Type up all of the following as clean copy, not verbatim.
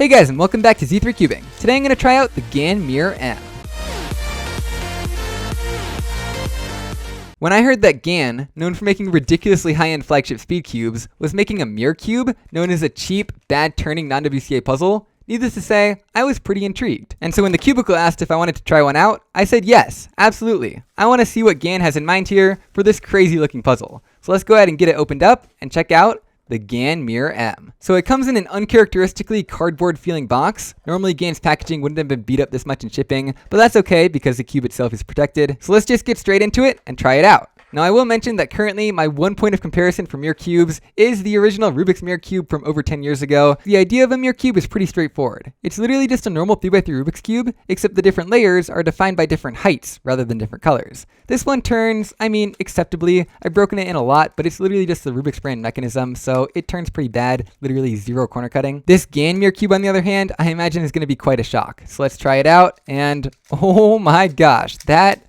Hey guys, and welcome back to Z3 Cubing. Today I'm going to try out the Gan Mirror M. When I heard that Gan, known for making ridiculously high-end flagship speed cubes, was making a mirror cube known as a cheap, bad-turning non-WCA puzzle, needless to say, I was pretty intrigued. And so when the cubicle asked if I wanted to try one out, I said yes, absolutely. I want to see what Gan has in mind here for this crazy-looking puzzle. So let's go ahead and get it opened up and check out the Gan Mirror M. So it comes in an uncharacteristically cardboard feeling box. Normally Gan's packaging wouldn't have been beat up this much in shipping, but that's okay because the cube itself is protected. So let's just get straight into it and try it out. Now I will mention that currently my one point of comparison for mirror cubes is the original Rubiks mirror cube from over 10 years ago. The idea of a mirror cube is pretty straightforward. It's literally just a normal 3x3 Rubiks cube, except the different layers are defined by different heights rather than different colors. This one turns, acceptably. I've broken it in a lot, but it's literally just the Rubiks brand mechanism, so it turns pretty bad, literally zero corner cutting. This Gan mirror cube on the other hand, I imagine is going to be quite a shock. So let's try it out, and oh my gosh, that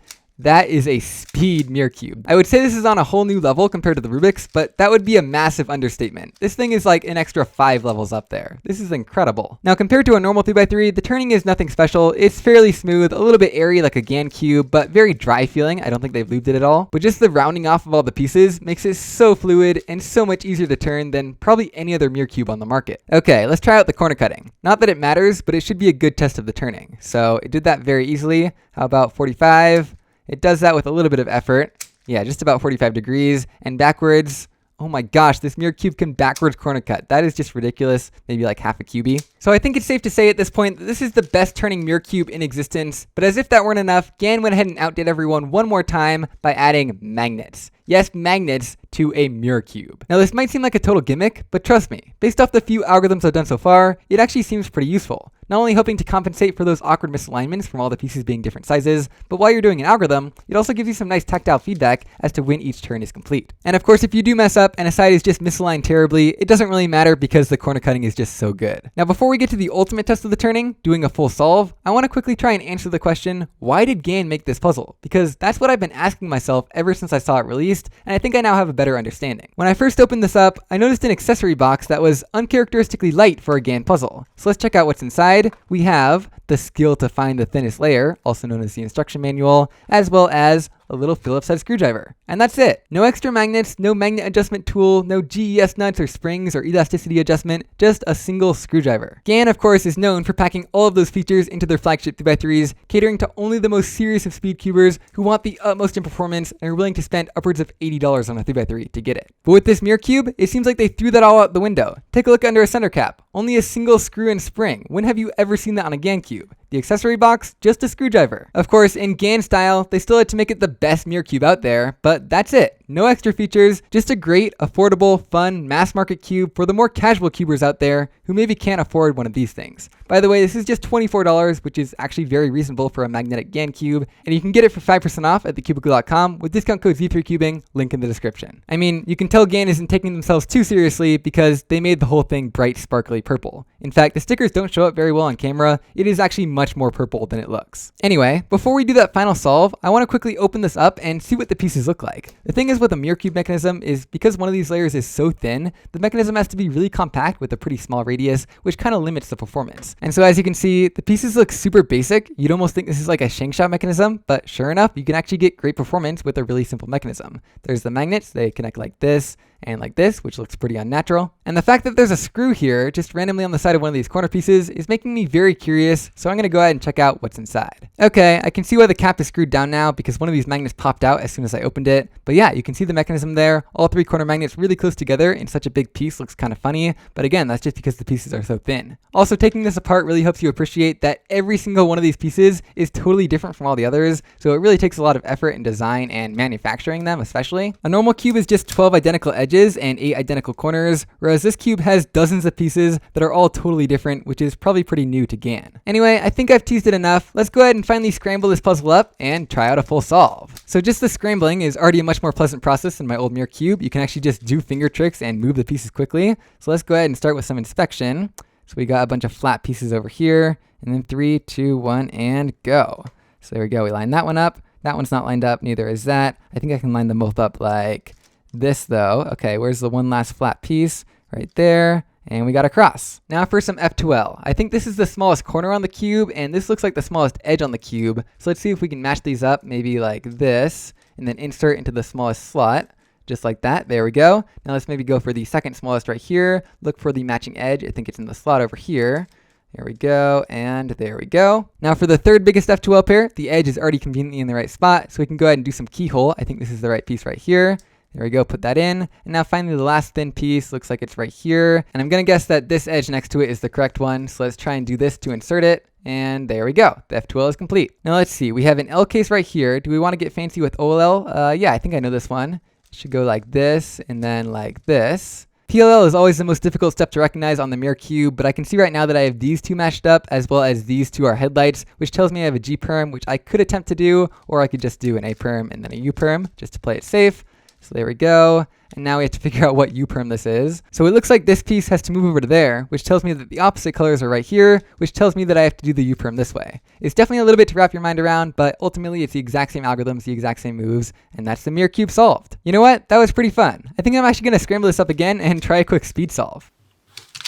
is a speed mirror cube. I would say this is on a whole new level compared to the Rubiks, but that would be a massive understatement. This thing is like an extra 5 levels up there. This is incredible. Now compared to a normal 3x3, the turning is nothing special. It's fairly smooth, a little bit airy like a Gan cube, but very dry feeling. I don't think they've lubed it at all. But just the rounding off of all the pieces makes it so fluid and so much easier to turn than probably any other mirror cube on the market. Okay, let's try out the corner cutting. Not that it matters, but it should be a good test of the turning. So it did that very easily. How about 45? It does that with a little bit of effort. Yeah, just about 45 degrees. And backwards, oh my gosh, this mirror cube can backwards corner cut. That is just ridiculous. Maybe like half a cubie. So I think it's safe to say at this point that this is the best turning mirror cube in existence. But as if that weren't enough, Gan went ahead and outdid everyone one more time by adding magnets. Yes, magnets to a mirror cube. Now this might seem like a total gimmick, but trust me, based off the few algorithms I've done so far, it actually seems pretty useful. Not only helping to compensate for those awkward misalignments from all the pieces being different sizes, but while you're doing an algorithm, it also gives you some nice tactile feedback as to when each turn is complete. And of course, if you do mess up and a side is just misaligned terribly, it doesn't really matter because the corner cutting is just so good. Now before we get to the ultimate test of the turning, doing a full solve, I want to quickly try and answer the question, why did Gan make this puzzle? Because that's what I've been asking myself ever since I saw it released, and I think I now have a better understanding. When I first opened this up, I noticed an accessory box that was uncharacteristically light for a Gan puzzle. So let's check out what's inside. We have the skill to find the thinnest layer, also known as the instruction manual, as well as a little Phillips head screwdriver. And that's it. No extra magnets, no magnet adjustment tool, no GES nuts or springs or elasticity adjustment, just a single screwdriver. Gan, of course, is known for packing all of those features into their flagship 3x3s, catering to only the most serious of speed cubers who want the utmost in performance and are willing to spend upwards of $80 on a 3x3 to get it. But with this mirror cube, it seems like they threw that all out the window. Take a look under a center cap. Only a single screw and spring. When have you ever seen that on a Gan cube? The accessory box, just a screwdriver. Of course, in Gan style, they still had to make it the best mirror cube out there, but that's it. No extra features, just a great, affordable, fun, mass market cube for the more casual cubers out there who maybe can't afford one of these things. By the way, this is just $24, which is actually very reasonable for a magnetic Gan cube, and you can get it for 5% off at thecubicle.com with discount code Z3Cubing, link in the description. I mean, you can tell Gan isn't taking themselves too seriously because they made the whole thing bright, sparkly purple. In fact, the stickers don't show up very well on camera. It is actually much more purple than it looks. Anyway, before we do that final solve, I want to quickly open this up and see what the pieces look like. The thing is with a mirror cube mechanism is because one of these layers is so thin, the mechanism has to be really compact with a pretty small radius, which kind of limits the performance. And so as you can see, the pieces look super basic. You'd almost think this is like a shank shot mechanism, but sure enough, you can actually get great performance with a really simple mechanism. There's the magnets, they connect like this and like this, which looks pretty unnatural. And the fact that there's a screw here just randomly on the side of one of these corner pieces is making me very curious, so I'm going to go ahead and check out what's inside. Okay, I can see why the cap is screwed down now because one of these magnets popped out as soon as I opened it. But yeah, you can see the mechanism there. All 3 corner magnets really close together in such a big piece looks kind of funny, but again, that's just because the pieces are so thin. Also, taking this apart really helps you appreciate that every single one of these pieces is totally different from all the others, so it really takes a lot of effort in design and manufacturing them especially. A normal cube is just 12 identical edges and 8 identical corners, whereas this cube has dozens of pieces that are all totally different, which is probably pretty new to Gan. Anyway, I think I've teased it enough. Let's go ahead and finally scramble this puzzle up and try out a full solve. So just the scrambling is already a much more pleasant process than my old mirror cube. You can actually just do finger tricks and move the pieces quickly. So let's go ahead and start with some inspection. So we got a bunch of flat pieces over here, and then 3, 2, 1, and go. So there we go. We line that one up. That one's not lined up. Neither is that. I think I can line them both up like this though. Okay, where's the one last flat piece? Right there. And we got a cross. Now for some F2L. I think this is the smallest corner on the cube, and this looks like the smallest edge on the cube. So let's see if we can match these up, maybe like this, and then insert into the smallest slot. Just like that. There we go. Now let's maybe go for the second smallest right here. Look for the matching edge. I think it's in the slot over here. There we go, and there we go. Now for the third biggest F2L pair, the edge is already conveniently in the right spot, so we can go ahead and do some keyhole. I think this is the right piece right here. There we go, put that in. And now finally the last thin piece, looks like it's right here. And I'm gonna guess that this edge next to it is the correct one. So let's try and do this to insert it. And there we go, the F2L is complete. Now let's see, we have an L case right here. Do we wanna get fancy with OLL? Yeah, I think I know this one. It should go like this, and then like this. PLL is always the most difficult step to recognize on the mirror cube, but I can see right now that I have these two matched up, as well as these two are headlights, which tells me I have a G perm, which I could attempt to do, or I could just do an A perm and then a U perm, just to play it safe. So there we go. And now we have to figure out what U perm this is. So it looks like this piece has to move over to there, which tells me that the opposite colors are right here, which tells me that I have to do the U perm this way. It's definitely a little bit to wrap your mind around, but ultimately it's the exact same algorithms, the exact same moves, and that's the mirror cube solved. You know what? That was pretty fun. I think I'm actually going to scramble this up again and try a quick speed solve.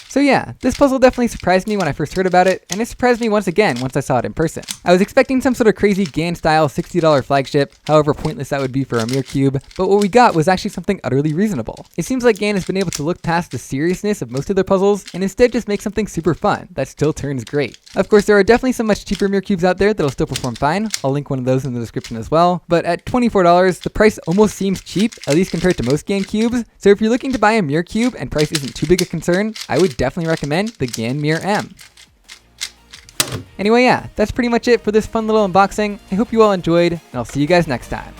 So yeah, this puzzle definitely surprised me when I first heard about it, and it surprised me once again once I saw it in person. I was expecting some sort of crazy Gan-style $60 flagship, however pointless that would be for a mirror cube, but what we got was actually something utterly reasonable. It seems like Gan has been able to look past the seriousness of most of their puzzles, and instead just make something super fun that still turns great. Of course, there are definitely some much cheaper mirror cubes out there that'll still perform fine. I'll link one of those in the description as well, but at $24, the price almost seems cheap, at least compared to most Gan cubes, so if you're looking to buy a mirror cube and price isn't too big a concern, I would definitely recommend the Gan Mirror M. Anyway, yeah, that's pretty much it for this fun little unboxing. I hope you all enjoyed, and I'll see you guys next time.